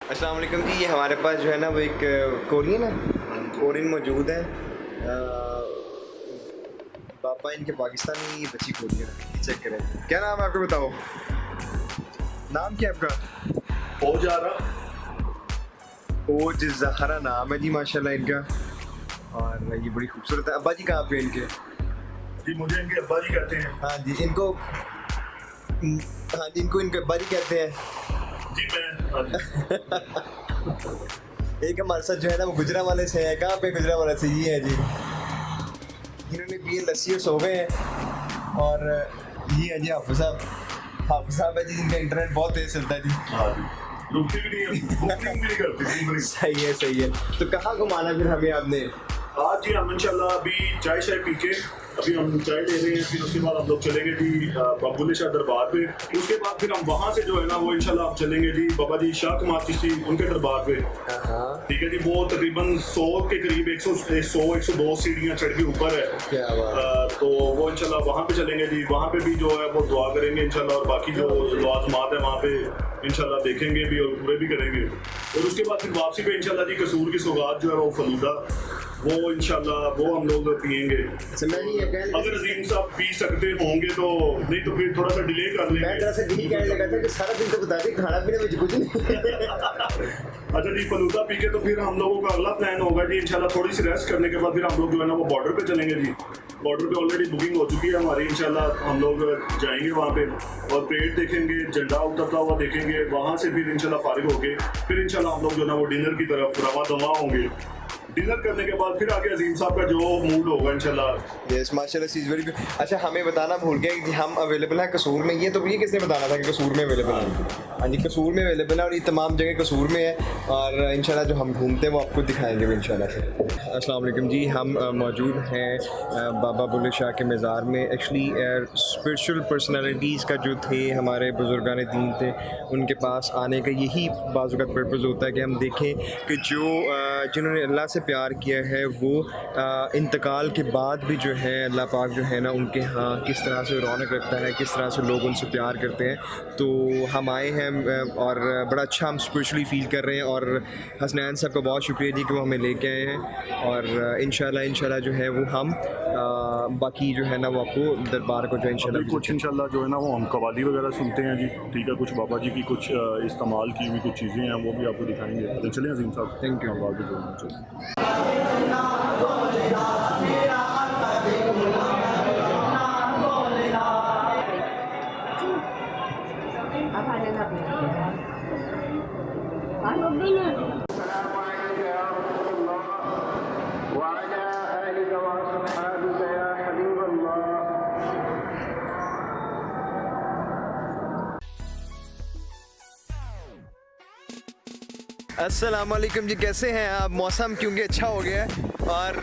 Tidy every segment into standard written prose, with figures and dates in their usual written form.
अस्सलाम वालेकुम जी। ये हमारे पास जो है ना वो एक कोरियन मौजूद है। पापा इनके पाकिस्तानी, बच्ची कोरियन है। ये चेक करें, क्या नाम है आपको बताओ? नाम क्या है आपका? हो जा रहा ओज ज़हरा नाम है जी, माशाल्लाह इनका। और ये बड़ी खूबसूरत है। अब्बा जी कहाँ पे इनके? जी, मुझे इनके अब्बा जी कहते हैं। हाँ जी, इनको इनके अब्बा जी कहते हैं। जी मैं हाँ जी। एक हमारे साथ जो है ना वो गुजरा वाले से है। कहाँ पे गुजरा वाले से? ये है जी, इन्होंने पिए लस्सी और सो गए हैं। और ये है जी हाफिज़ साहब है जी, जिनका इंटरनेट बहुत तेज चलता है जी। हाँ जी, रुकती भी नहीं है, बुकिंग भी नहीं करती बुकिंग। सही है। तो कहाँ घुमाना फिर हमें आपने? आज जी हम इंशाल्लाह अभी चाय पी के अभी हम चाय ले रहे हैं, फिर उसके बाद हम लोग चलेंगे जी बुल्ले शाह दरबार पे। उसके बाद फिर हम वहाँ से जो है ना वो इंशाल्लाह हम चलेंगे जी बाबा जी शाह कमाल चिश्ती उनके दरबार पे। ठीक है जी, वो तकरीबन 100 के करीब 100-102 सीढ़ियाँ चढ़ के ऊपर है। क्या बात। तो वो इंशाल्लाह वहाँ पे चलेंगे जी। वहाँ पे भी जो है वो दुआ करेंगे इंशाल्लाह, और बाकी जो लवाज़मात है वहाँ पे इंशाल्लाह देखेंगे भी और पूरे भी करेंगे। और उसके बाद फिर वापसी पे इंशाल्लाह जी कसूर की सौगात जो है वो फलूदा, वो इंशाल्लाह वो हम लोग पियेंगे। अगर अजीम साहब पी सकते होंगे तो, नहीं तो फिर थोड़ा सा डिले कर लेंगे। मैं दरअसल यही कहने लगा था कि सारा दिन तो बता दें, खाना पीने में कुछ नहीं। अच्छा जी, फलूदा पी के तो फिर हम लोगों का अगला प्लान होगा जी इंशाल्लाह थोड़ी सी रेस्ट करने के बाद फिर हम लोग जो है ना वो बॉर्डर पे चलेंगे जी। बॉर्डर पे ऑलरेडी बुकिंग हो चुकी है हमारी। इंशाल्लाह हम लोग जाएंगे वहाँ पे और परेड देखेंगे, झंडा उतरता हुआ देखेंगे। वहाँ से फिर इंशाल्लाह फारिग होके फिर इंशाल्लाह हम लोग जो है ना वो डिनर की तरफ रवा दवा होंगे। डिनर करने के बाद फिर आगे अजीम साहब का जो मूड होगा इंशाल्लाह। यस माशाल्लाह, सी इज़ वेरी गुड। अच्छा, हमें बताना भूल गए कि हम अवेलेबल हैं कसूर में। ये किसने बताना था कि कसूर में अवेलेबल है? हाँ जी, कसूर में अवेलेबल है और ये तमाम जगह कसूर में है। और इंशाल्लाह जो हम घूमते हैं वो आपको दिखाएंगे भी इंशाल्लाह से। अस्सलाम वालेकुम जी, हम मौजूद हैं बाबा बुल्ले शाह के मज़ार में। एक्चुअली स्पिरिचुअल पर्सनैलिटीज़ का जो थे हमारे बुज़ुर्गान दीन थे, उनके पास आने का यही बाज़ का पर्पज़ होता है कि हम देखें कि जो जिन्होंने अल्लाह से प्यार किया है वो इंतकाल के बाद भी जो है अल्लाह पाक जो है ना उनके यहाँ किस तरह से रौनक रखता है, किस तरह से लोग उनसे प्यार करते हैं। तो हम आए हैं और बड़ा अच्छा हम स्पिरिचुअली फ़ील कर रहे हैं। और हसनैन साहब का बहुत शुक्रिया जी कि वो हमें लेके आए हैं। और इंशाल्लाह जो है वो हम बाकी जो है ना वो आपको दरबार को जो इंशाल्लाह कुछ इंशाल्लाह जो है ना वो हम कवाली वगैरह सुनते हैं जी। ठीक है, कुछ बाबा जी की कुछ इस्तेमाल की हुई कुछ चीज़ें हैं वो भी आपको दिखाएंगे। तो चलें अजीम साहब, थैंक यू। आगे जो है चलिए। अस्सलाम वालेकुम जी, कैसे हैं आप? मौसम क्योंकि अच्छा हो गया है और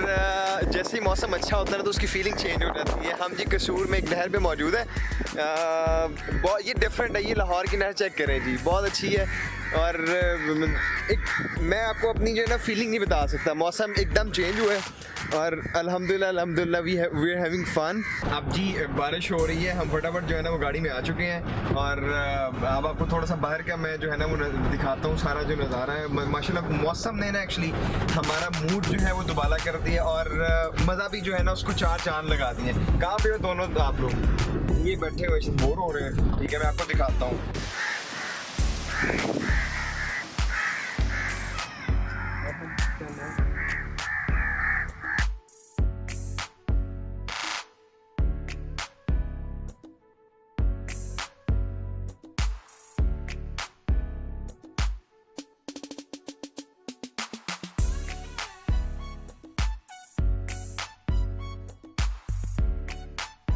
जैसे ही मौसम अच्छा होता है तो उसकी फीलिंग चेंज हो जाती है। हम जी कसूर में एक नहर पे मौजूद है। बहुत ये डिफरेंट है, ये लाहौर की नहर चेक करें जी, बहुत अच्छी है। और मैं आपको अपनी जो है ना फीलिंग नहीं बता सकता। मौसम एकदम चेंज हुआ है और अल्हम्दुलिल्लाह वी आर हैविंग फन। अब जी बारिश हो रही है, हम फटाफट जो है ना वो गाड़ी में आ चुके हैं। और अब आपको थोड़ा सा बाहर का मैं जो है ना वो दिखाता हूँ सारा जो नज़ारा है। माशाल्लाह मौसम ने ना एक्चुअली हमारा मूड जो है वो दुबाला कर दिया और मज़ा भी जो है ना उसको चार चांद लगा दिए। कहाँ पे हो दोनों आप लोग? ये बैठे हुए बोर हो रहे हैं। ठीक है, मैं आपको दिखाता हूँ।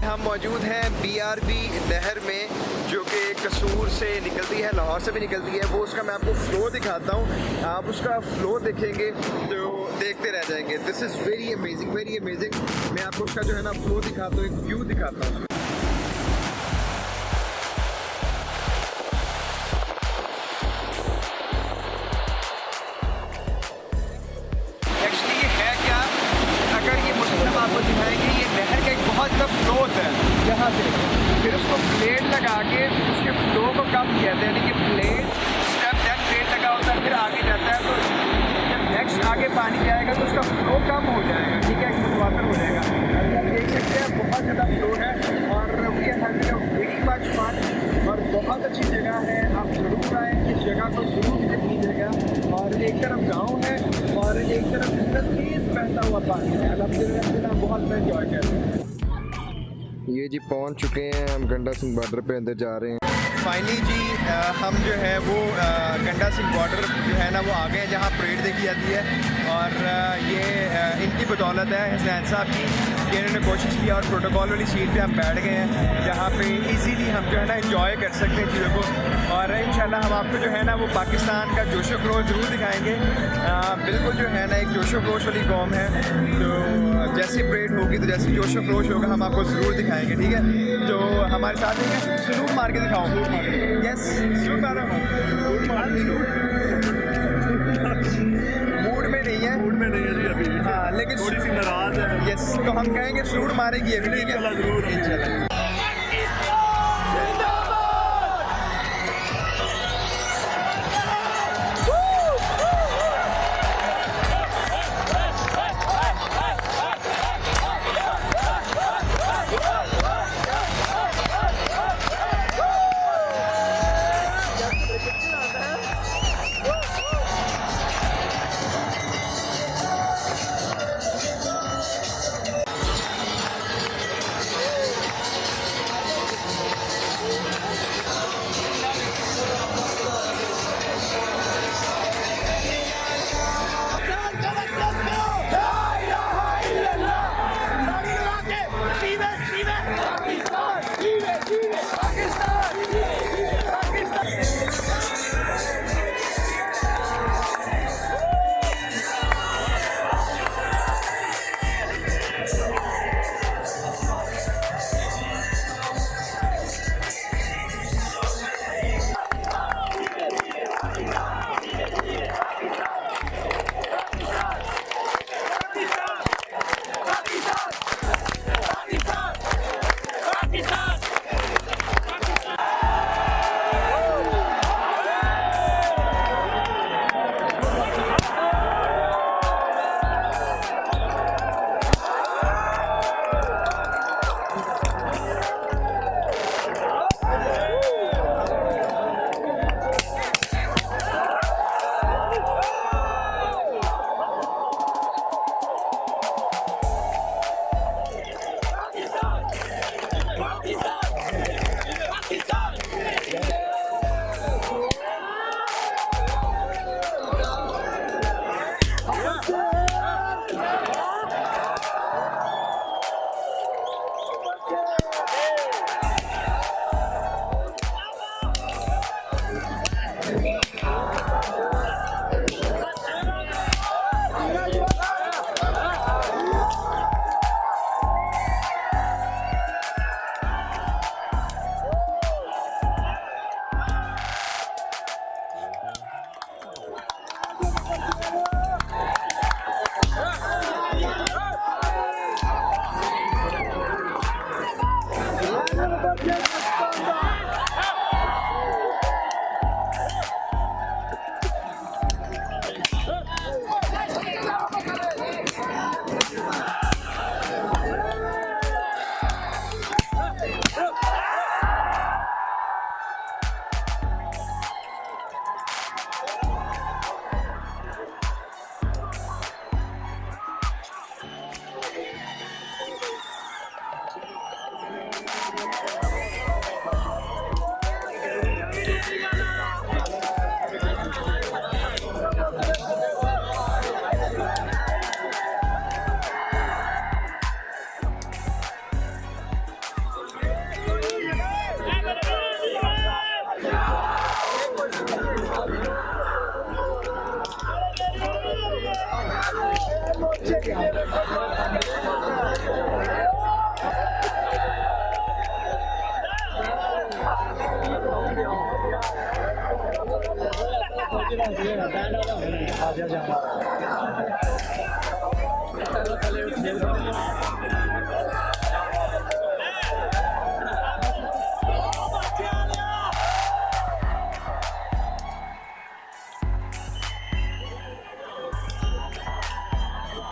हम मौजूद हैं BRB नहर में, जो कि कसूर से निकलती है, लाहौर से भी निकलती है। वो उसका मैं आपको फ़्लो दिखाता हूँ। आप उसका फ़्लो देखेंगे तो देखते रह जाएंगे। This is very amazing, very amazing. मैं आपको उसका जो है ना फ़्लो दिखाता हूँ, एक व्यू दिखाता हूँ। आपको दिखाएंगे ये नहर का एक बहुत बड़ा फ्लोट है यहाँ से, फिर उसको प्लेट लगा के उसके फ्लो को कम किया था, यानी कि प्लेट स्टेप दैट प्लेट लगा होता है, फिर उसका फ्लो कम हो जाएगा, ठीक है, मुतवातर हो जाएगा। अभी आप देख सकते हैं बहुत ज़्यादा फ्लो है और we are having a very much fun और बहुत अच्छी जगह है। आप ज़रूर आएँ, इस जगह को ज़रूर विजिट कीजिएगा। और एक तरफ गाँव है और एक तरफ इतना तेज़ बहता हुआ पानी है। अल्हम्दुलिल्लाह बहुत मैं एंजॉय कर रहे हैं। ये जी पहुंच चुके हैं हम गंडा सिंह बॉर्डर पे, अंदर जा रहे हैं। फाइनली जी हम जो है वो गंडा सिंह बॉर्डर जो है ना वो आ गए हैं जहाँ परेड देखी जाती है। और ये इनकी बदौलत है हसनैन साहब की कि इन्होंने कोशिश की और प्रोटोकॉल वाली सीट पे हम बैठ गए हैं जहाँ पे इजीली हम जो है ना एंजॉय कर सकते हैं चीज़ों को। और इंशाल्लाह हम आपको जो है ना वो पाकिस्तान का जोशो खरोश ज़रूर दिखाएंगे। बिल्कुल जो है ना एक जोशो खरोश वाली कौम है, तो जैसी परेड होगी तो जैसी जोशो खरोश होगा हम आपको ज़रूर दिखाएंगे, ठीक है। तो हमारे साथ है, सलूट मार के दिखाऊँ। यस, सलूट मार रहा हूँ। मूड में नहीं है, मूड में नहीं है जी अभी। हाँ, लेकिन थोड़ी सी नाराज है। यस, तो हम कहेंगे सलूट मारेगी अभी, ठीक है, जरूर इंशाल्लाह।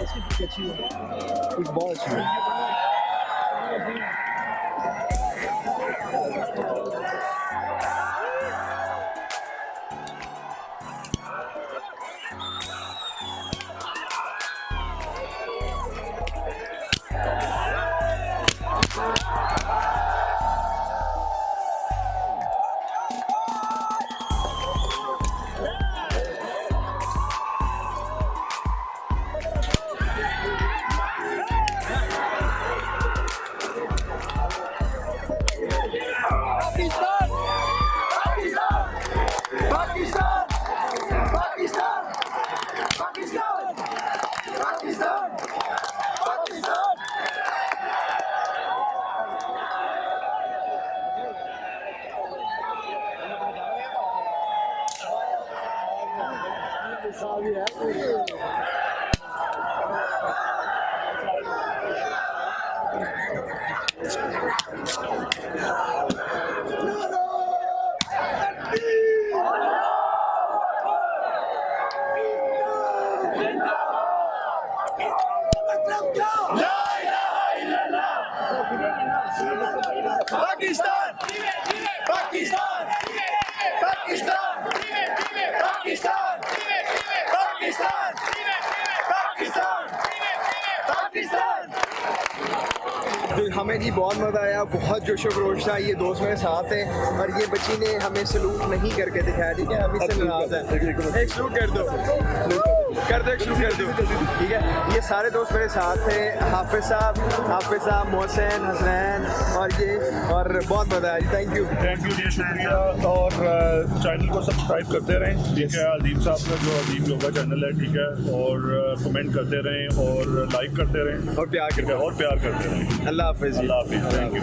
इसकी पिच अच्छी है। पिच बहुत अच्छी है। पाकिस्तान पाकिस्तान पाकिस्तान पाकिस्तान पाकिस्तान पाकिस्तान पाकिस्तान। तो हमें जी बहुत मज़ा आया, बहुत जोशो खरोश था। ये दोस्त मेरे साथ हैं और ये बच्ची ने हमें सलूट नहीं करके दिखाया, ठीक है? हम इससे नाराज़ हैं। एक सलूट कर दो, कर दो, एक सलूट कर दो, ठीक है? ये सारे दोस्त मेरे साथ थे, हाफिज़ साहब, मोहसिन, हसनैन और ये, और बहुत मज़ा आया। थैंक यू जी, शुक्रिया। और चैनल को सब्सक्राइब करते रहें, ठीक है? अजीम साहब का जो अजीम योगा चैनल है, ठीक है? और कमेंट करते रहें और लाइक करते रहें और प्यार ठीक है? और प्यार करते रहें। अल्लाह हाफिज़। अल्लाह हाफिज़। Thank you.